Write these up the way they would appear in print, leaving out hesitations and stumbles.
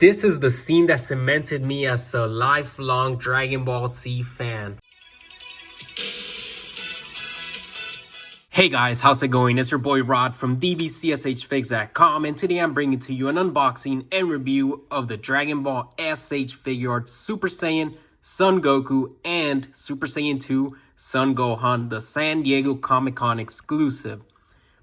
This is the scene that cemented me as a lifelong Dragon Ball Z fan. Hey guys, how's it going? It's your boy Rod from DBZSHFIGS.com, and today I'm bringing to you an unboxing and review of the Dragon Ball S.H.Figuarts Super Saiyan Son Goku and Super Saiyan 2 Son Gohan, the San Diego Comic-Con exclusive.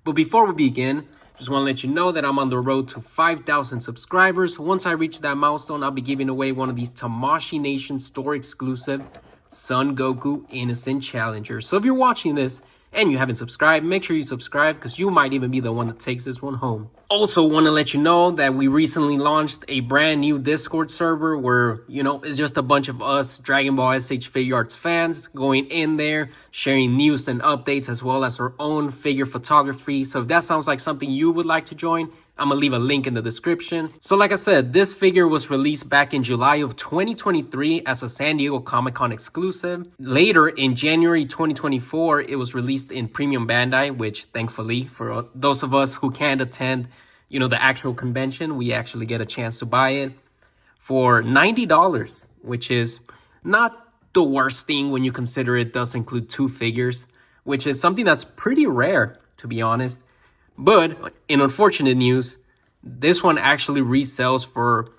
But before we begin, just want to let you know that I'm on the road to 5,000 subscribers. Once I reach that milestone, I'll be giving away one of these Tamashii Nation store exclusive Son Goku Innocent Challengers. So if you're watching this and you haven't subscribed, make sure you subscribe because you might even be the one that takes this one home. Also want to let you know that we recently launched a brand new Discord server where, it's just a bunch of us Dragon Ball S.H.Figuarts fans going in there, sharing news and updates as well as our own figure photography. So if that sounds like something you would like to join, I'm going to leave a link in the description. So like I said, this figure was released back in July of 2023 as a San Diego Comic-Con exclusive. Later in January 2024, it was released in Premium Bandai, which thankfully for those of us who can't attend, the actual convention, we actually get a chance to buy it for $90, which is not the worst thing when you consider it does include two figures, which is something that's pretty rare, to be honest. But in unfortunate news, this one actually resells for,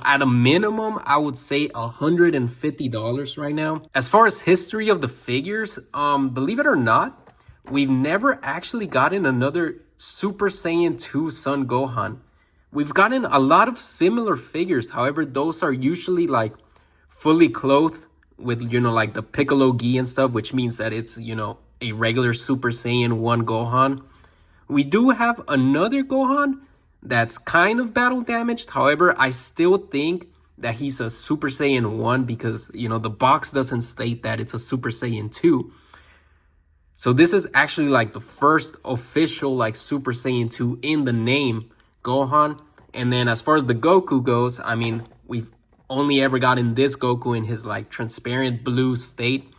at a minimum, I would say $150 right now. As far as history of the figures, believe it or not, we've never actually gotten another Super Saiyan 2 Son Gohan. We've gotten a lot of similar figures. However, those are usually like fully clothed with, like the Piccolo gi and stuff, which means that it's, a regular Super Saiyan 1 Gohan. We do have another Gohan that's kind of battle damaged. However, I still think that he's a Super Saiyan 1 because, the box doesn't state that it's a Super Saiyan 2. So this is actually like the first official like Super Saiyan 2 in the name Gohan. And then as far as the Goku goes, I mean, we've only ever gotten this Goku in his like transparent blue state.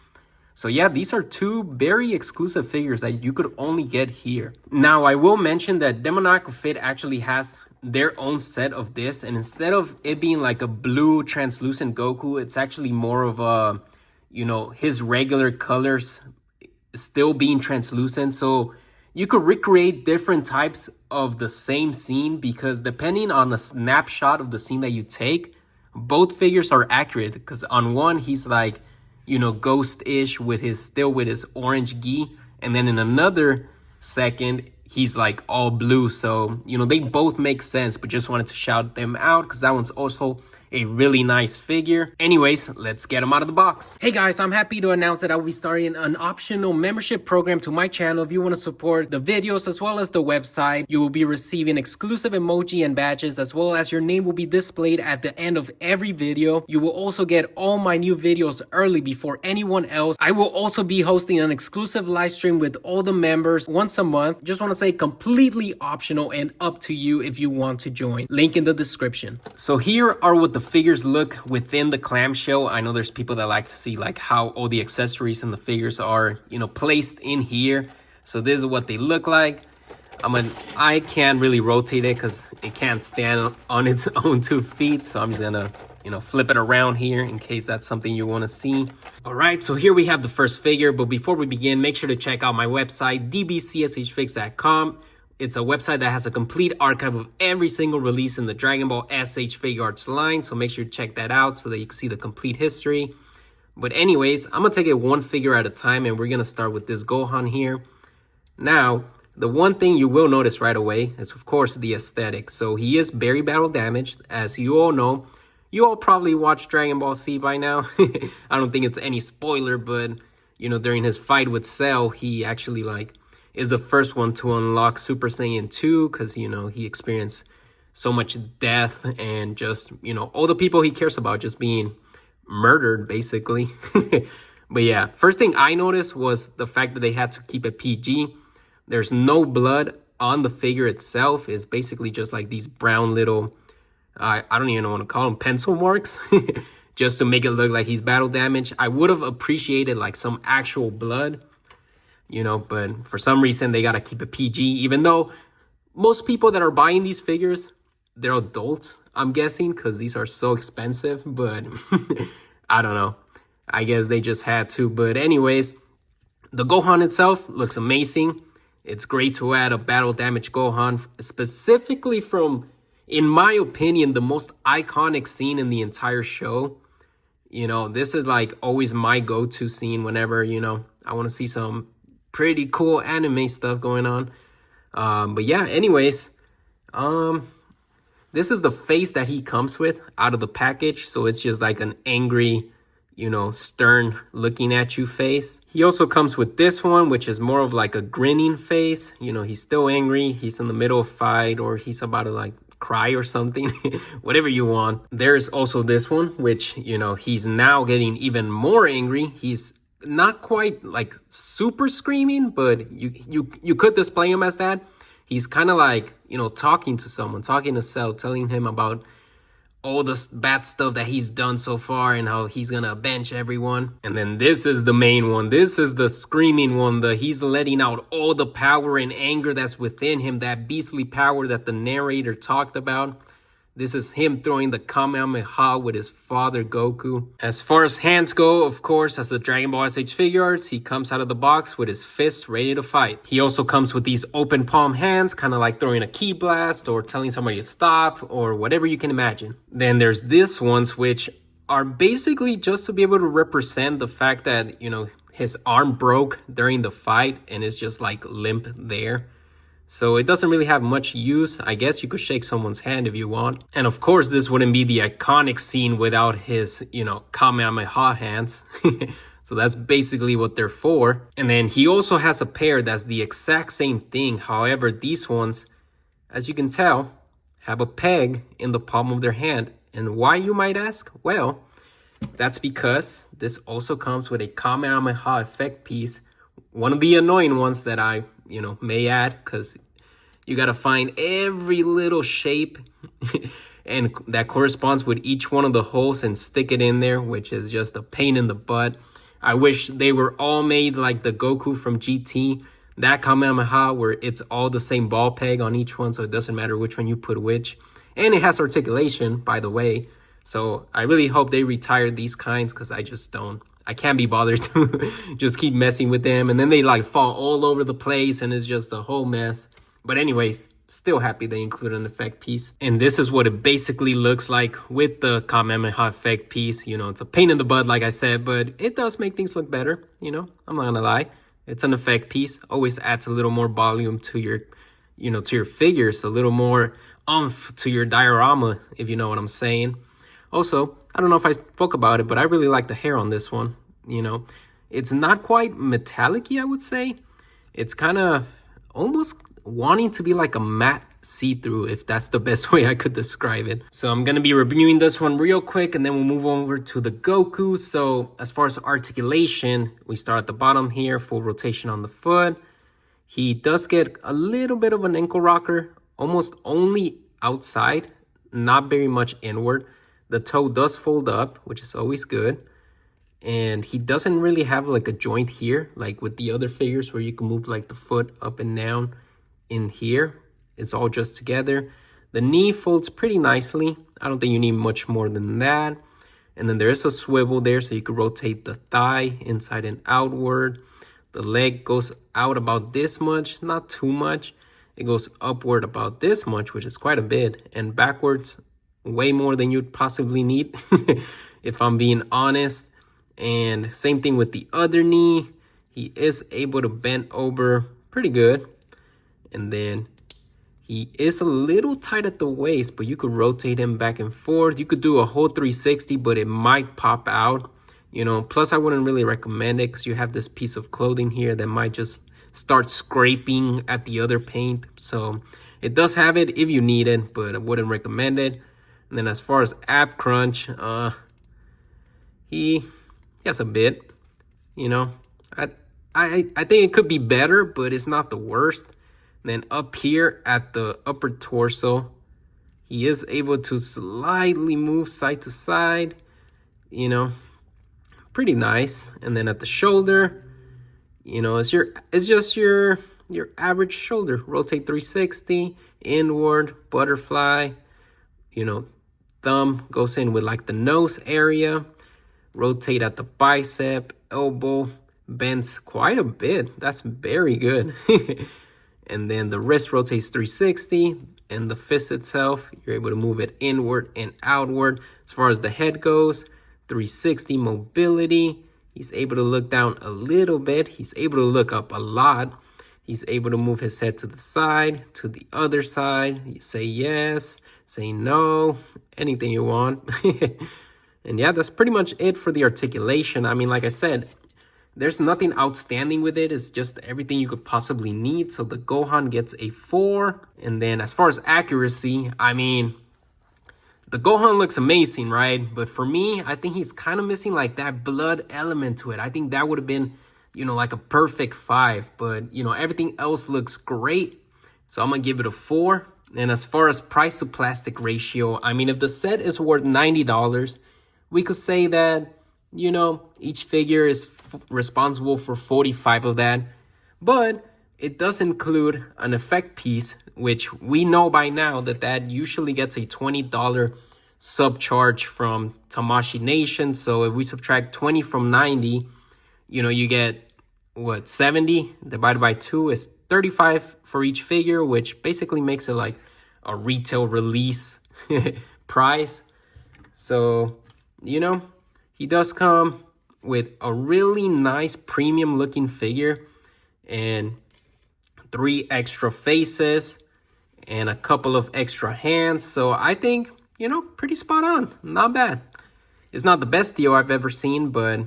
So yeah, these are two very exclusive figures that you could only get here. Now, I will mention that Demoniacal Fit actually has their own set of this. And instead of it being like a blue translucent Goku, it's actually more of a, his regular colors still being translucent. So you could recreate different types of the same scene because depending on the snapshot of the scene that you take, both figures are accurate. Because on one, he's like, ghost-ish with his orange gi, and then in another second he's like all blue. So they both make sense, but just wanted to shout them out because that one's also a really nice figure. Anyways, let's get them out of the box. Hey guys, I'm happy to announce that I will be starting an optional membership program to my channel. If you want to support the videos as well as the website, you will be receiving exclusive emoji and badges, as well as your name will be displayed at the end of every video. You will also get all my new videos early before anyone else. I will also be hosting an exclusive live stream with all the members once a month. Just want to say completely optional and up to you if you want to join. Link in the description. So here are what the figures look within the clamshell. I know there's people that like to see like how all the accessories and the figures are, placed in here. So this is what they look like. I can't really rotate it because it can't stand on its own 2 feet. So I'm just gonna, flip it around here in case that's something you want to see. All right, so here we have the first figure. But before we begin, make sure to check out my website, DBZSHFIGS.com. It's a website that has a complete archive of every single release in the Dragon Ball S.H.Figuarts line. So make sure to check that out so that you can see the complete history. But anyways, I'm going to take it one figure at a time, and we're going to start with this Gohan here. Now, the one thing you will notice right away is, of course, the aesthetic. So he is very battle damaged, as you all know. You all probably watched Dragon Ball Z by now. I don't think it's any spoiler, but, during his fight with Cell, he actually, is the first one to unlock Super Saiyan 2 because, he experienced so much death and just, all the people he cares about just being murdered, basically. But yeah, first thing I noticed was the fact that they had to keep it PG. There's no blood on the figure itself. It's basically just like these brown little, I don't even know what to call them, pencil marks, just to make it look like he's battle damaged. I would have appreciated like some actual blood. But for some reason they got to keep it PG, even though most people that are buying these figures, they're adults, I'm guessing, because these are so expensive, but I don't know. I guess they just had to. But anyways, the Gohan itself looks amazing. It's great to add a battle damage Gohan, specifically from, in my opinion, the most iconic scene in the entire show. You know, this is like always my go-to scene whenever, you know, I want to see some pretty cool anime stuff going on. But yeah, anyways, this is the face that he comes with out of the package. So it's just like an angry, you know, stern looking at you face. He also comes with this one, which is more of like a grinning face. You know, he's still angry. He's in the middle of a fight, or he's about to like cry or something, whatever you want. There's also this one, which, you know, he's now getting even more angry. He's not quite like super screaming, but you could display him as that. He's kind of like, you know, talking to someone, talking to Cell, telling him about all the bad stuff that he's done so far and how he's gonna bench everyone. And then this is the main one. This is the screaming one. He's letting out all the power and anger that's within him, that beastly power that the narrator talked about. This is him throwing the Kamehameha with his father Goku. As far as hands go, of course, as the Dragon Ball S.H.Figuarts, he comes out of the box with his fists ready to fight. He also comes with these open palm hands, kind of like throwing a ki blast or telling somebody to stop or whatever you can imagine. Then there's this ones, which are basically just to be able to represent the fact that, you know, his arm broke during the fight and it's just like limp there. So it doesn't really have much use. I guess you could shake someone's hand if you want. And of course, this wouldn't be the iconic scene without his, you know, Kamehameha hands. So that's basically what they're for. And then he also has a pair that's the exact same thing. However, these ones, as you can tell, have a peg in the palm of their hand. And why, you might ask? Well, that's because this also comes with a Kamehameha effect piece. One of the annoying ones that I, you know, may add, because you got to find every little shape and that corresponds with each one of the holes and stick it in there, which is just a pain in the butt. I wish they were all made like the Goku from GT, that Kamehameha, where it's all the same ball peg on each one, so it doesn't matter which one you put which. And it has articulation, by the way. So I really hope they retire these kinds, because I can't be bothered to just keep messing with them. And then they like fall all over the place and it's just a whole mess. But anyways, still happy they include an effect piece. And this is what it basically looks like with the Kamehameha effect piece. You know, it's a pain in the butt, like I said, but it does make things look better. You know, I'm not gonna lie. It's an effect piece. Always adds a little more volume to your, you know, to your figures, a little more oomph to your diorama, if you know what I'm saying. Also, I don't know if I spoke about it, but I really like the hair on this one. You know, it's not quite metallic-y, I would say. It's kind of almost wanting to be like a matte see-through, if that's the best way I could describe it. So I'm going to be reviewing this one real quick, and then we'll move over to the Goku. So as far as articulation, we start at the bottom here, full rotation on the foot. He does get a little bit of an ankle rocker, almost only outside, not very much inward. The toe does fold up, which is always good. And he doesn't really have like a joint here, like with the other figures where you can move like the foot up and down. In here, it's all just together. The knee folds pretty nicely. I don't think you need much more than that. And then there is a swivel there, so you can rotate the thigh inside and outward. The leg goes out about this much, not too much. It goes upward about this much, which is quite a bit, and backwards way more than you'd possibly need, if I'm being honest. And same thing with the other knee. He is able to bend over pretty good. And then he is a little tight at the waist, but you could rotate him back and forth. You could do a whole 360, but it might pop out, you know. Plus, I wouldn't really recommend it because you have this piece of clothing here that might just start scraping at the other paint. So it does have it if you need it, but I wouldn't recommend it. And then as far as ab crunch, he has a bit, you know. I think it could be better, but it's not the worst. And then up here at the upper torso, he is able to slightly move side to side, you know, pretty nice. And then at the shoulder, you know, it's just your average shoulder. Rotate 360, inward, butterfly. thumb goes in with like the nose area. Rotate at the bicep, elbow, bends quite a bit. That's very good. And then the wrist rotates 360, and the fist itself, you're able to move it inward and outward. As far as the head goes, 360 mobility. He's able to look down a little bit. He's able to look up a lot. He's able to move his head to the side, to the other side. You say yes, say no, anything you want. And yeah, that's pretty much it for the articulation. I mean, like I said, there's nothing outstanding with it. It's just everything you could possibly need. So the Gohan gets a 4. And then as far as accuracy, I mean, the Gohan looks amazing, right? But for me, I think he's kind of missing like that blood element to it. I think that would have been, like a perfect 5. But, everything else looks great. So I'm going to give it a 4. And as far as price to plastic ratio, I mean, if the set is worth $90, we could say that, each figure is responsible for 45 of that. But it does include an effect piece, which we know by now that usually gets a $20 subcharge from Tamashii Nation. So if we subtract 20 from 90, you get, 70 divided by 2 is 35 for each figure, which basically makes it like a retail release price. So, he does come with a really nice premium looking figure and 3 extra faces and a couple of extra hands. So I think, pretty spot on. Not bad. It's not the best Theo I've ever seen, but,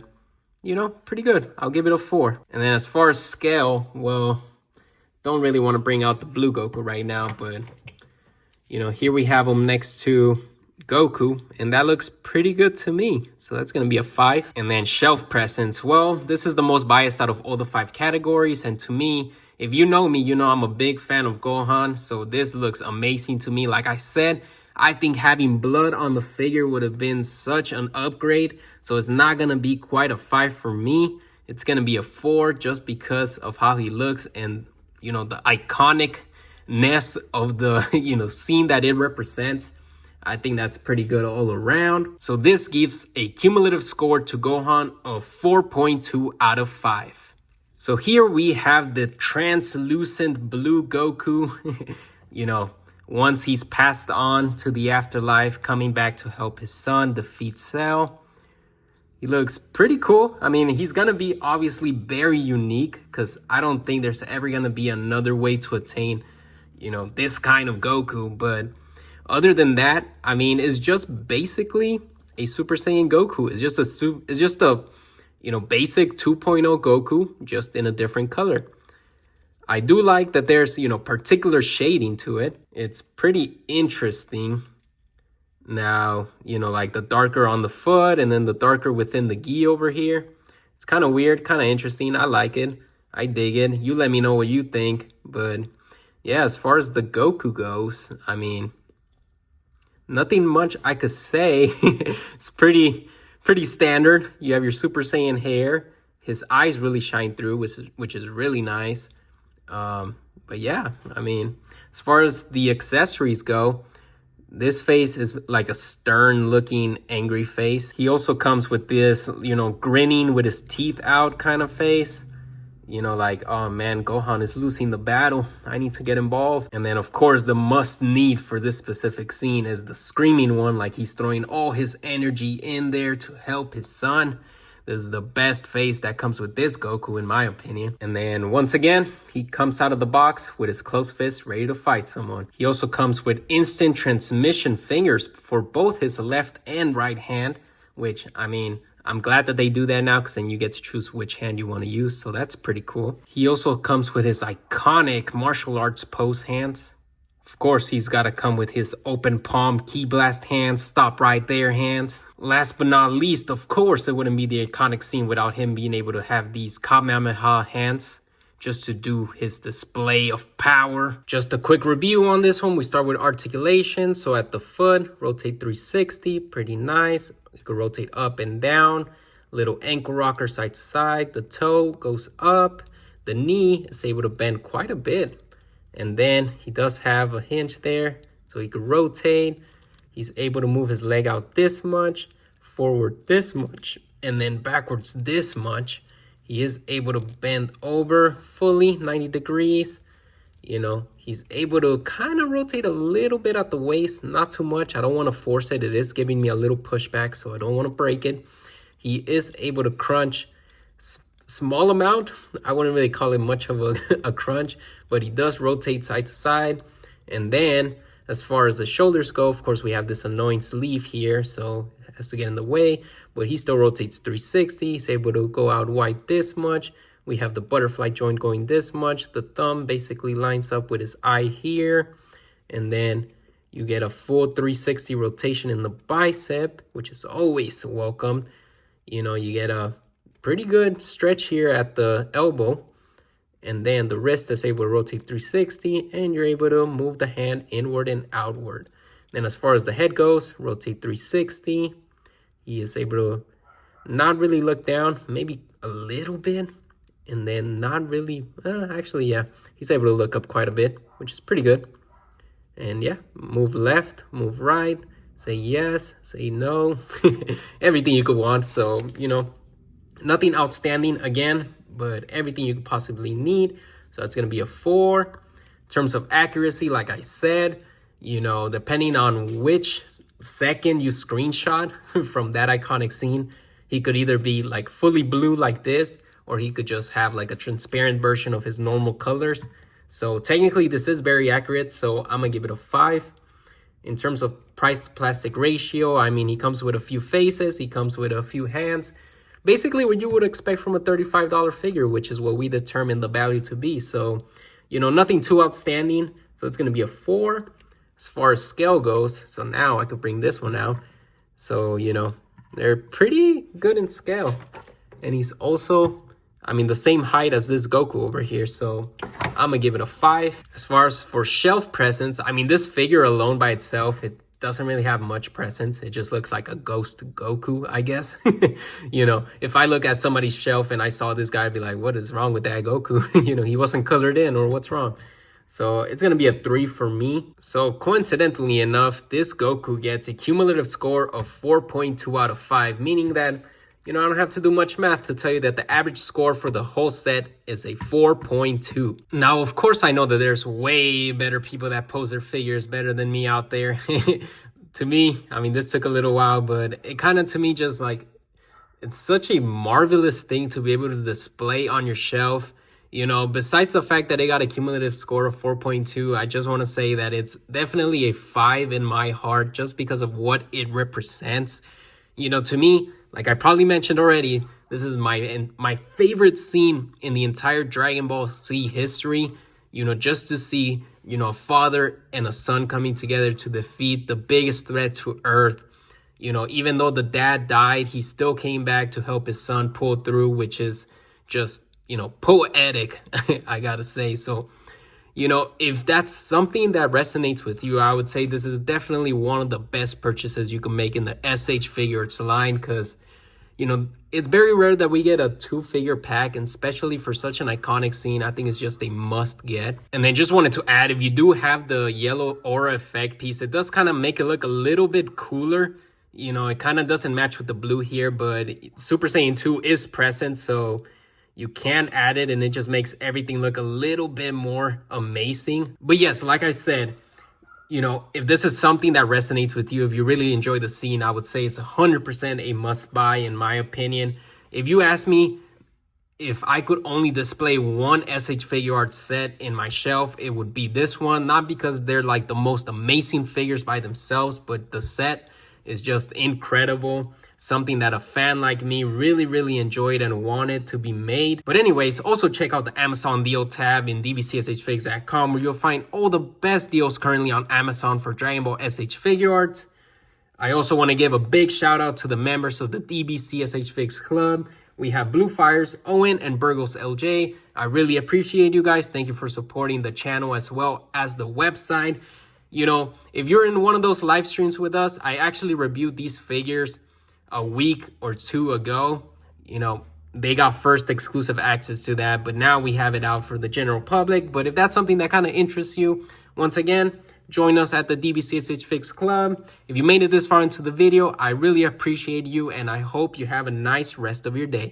pretty good. I'll give it a 4. And then as far as scale, well, don't really want to bring out the blue Goku right now, but, here we have him next to Goku, and that looks pretty good to me. So that's going to be a 5. And then shelf presence. Well, this is the most biased out of all the 5 categories. And to me, if you know me, I'm a big fan of Gohan. So this looks amazing to me. Like I said, I think having blood on the figure would have been such an upgrade. So it's not going to be quite a 5 for me. It's going to be a 4 just because of how he looks and, the iconicness of the, scene that it represents. I think that's pretty good all around. So this gives a cumulative score to Gohan of 4.2 out of 5. So here we have the translucent blue Goku, once he's passed on to the afterlife, coming back to help his son defeat Cell. He looks pretty cool. I mean, he's going to be obviously very unique because I don't think there's ever going to be another way to attain, this kind of Goku. But other than that, I mean, it's just basically a Super Saiyan Goku. It's just a basic 2.0 Goku, just in a different color. I do like that there's, particular shading to it. It's pretty interesting. Now, like the darker on the foot and then the darker within the gi over here. It's kind of weird, kind of interesting. I like it. I dig it. You let me know what you think. But yeah, as far as the Goku goes, I mean, nothing much I could say. It's pretty standard. You have your Super Saiyan hair. His eyes really shine through, which is really nice. But yeah, I mean, as far as the accessories go, this face is like a stern looking angry face. He also comes with this, grinning with his teeth out kind of face. Like, oh man, Gohan is losing the battle. I need to get involved. And then, of course, the must need for this specific scene is the screaming one. Like he's throwing all his energy in there to help his son. This is the best face that comes with this Goku, in my opinion. And then once again, he comes out of the box with his closed fist ready to fight someone. He also comes with instant transmission fingers for both his left and right hand, which, I mean, I'm glad that they do that now because then you get to choose which hand you want to use. So that's pretty cool. He also comes with his iconic martial arts pose hands. Of course, he's got to come with his open palm key blast hands, stop right there hands. Last but not least, of course, it wouldn't be the iconic scene without him being able to have these Kamehameha hands just to do his display of power. Just a quick review on this one. We start with articulation. So at the foot, rotate 360, pretty nice. You can rotate up and down. Little ankle rocker side to side. The toe goes up. The knee is able to bend quite a bit. And then he does have a hinge there, so he could rotate. He's able to move his leg out this much, forward this much, and then backwards this much. He is able to bend over fully 90 degrees. You know, he's able to kind of rotate a little bit at the waist, not too much. I don't want to force it. It is giving me a little pushback, so I don't want to break it. He is able to crunch small amount. I wouldn't really call it much of a crunch, but he does rotate side to side. And then as far as the shoulders go, of course, we have this annoying sleeve here, so it has to get in the way, but he still rotates 360. He's able to go out wide this much. We have the butterfly joint going this much. The thumb basically lines up with his eye here. And then you get a full 360 rotation in the bicep, which is always welcome. You know, you get a pretty good stretch here at the elbow. And then the wrist is able to rotate 360, and you're able to move the hand inward and outward. Then as far as the head goes, rotate 360. He is able to not really look down, maybe a little bit. And then not really, actually, yeah, he's able to look up quite a bit, which is pretty good. And yeah, move left, move right, say yes, say no, everything you could want. So, you know, nothing outstanding again, but everything you could possibly need. So it's going to be a 4. In terms of accuracy, like I said, you know, depending on which second you screenshot from that iconic scene, he could either be like fully blue like this, or he could just have like a transparent version of his normal colors. So technically this is very accurate, so I'm gonna give it a 5. In terms of price to plastic ratio, I mean, he comes with a few faces, he comes with a few hands. Basically what you would expect from a $35 figure, which is what we determine the value to be. So, you know, nothing too outstanding. So it's gonna be a 4. As far as scale goes, so now I could bring this one out. So, you know, they're pretty good in scale. And he's also, I mean, the same height as this Goku over here, so I'm gonna give it a 5. As far as for shelf presence, I mean, this figure alone by itself, it doesn't really have much presence. It just looks like a ghost Goku, I guess. You know, if I look at somebody's shelf and I saw this guy, I'd be like, what is wrong with that Goku? You know, he wasn't colored in, or what's wrong? So it's gonna be a 3 for me. So coincidentally enough, this Goku gets a cumulative score of 4.2 out of 5, meaning that, you know, I don't have to do much math to tell you that the average score for the whole set is a 4.2. Now, of course, I know that there's way better people that pose their figures better than me out there. To me, I mean, this took a little while, but it kind of, to me, just like, it's such a marvelous thing to be able to display on your shelf. You know, besides the fact that they got a cumulative score of 4.2, I just want to say that it's definitely a 5 in my heart just because of what it represents. You know, to me, like I probably mentioned already, this is my favorite scene in the entire Dragon Ball Z history. You know, just to see, you know, a father and a son coming together to defeat the biggest threat to Earth. You know, even though the dad died, he still came back to help his son pull through, which is just, you know, poetic, I gotta say. So, you know, if that's something that resonates with you, I would say this is definitely one of the best purchases you can make in the S.H.Figuarts line, because, you know, it's very rare that we get a 2-figure pack, and especially for such an iconic scene, I think it's just a must get. And then just wanted to add, if you do have the yellow aura effect piece, it does kind of make it look a little bit cooler. You know, it kind of doesn't match with the blue here, but Super Saiyan 2 is present, so you can add it, and it just makes everything look a little bit more amazing. But yes, like I said, you know, if this is something that resonates with you, if you really enjoy the scene, I would say it's 100% a must buy in my opinion. If you ask me if I could only display one S.H.Figuarts set in my shelf, it would be this one. Not because they're like the most amazing figures by themselves, but the set is just incredible. Something that a fan like me really enjoyed and wanted to be made. But anyways, also check out the Amazon deal tab in DBZSHFIGS.com, where you'll find all the best deals currently on Amazon for Dragon Ball S.H.Figuarts. I also want to give a big shout out to the members of the DBZSHFIGS Club. We have Blue Fires, Owen, and Burgos LJ. I really appreciate you guys. Thank you for supporting the channel as well as the website. You know, if you're in one of those live streams with us, I actually reviewed these figures a week or 2 ago. You know, they got first exclusive access to that, but now we have it out for the general public. But if that's something that kind of interests you, once again, join us at the DBZSHFIGS Club. If you made it this far into the video, I really appreciate you, and I hope you have a nice rest of your day.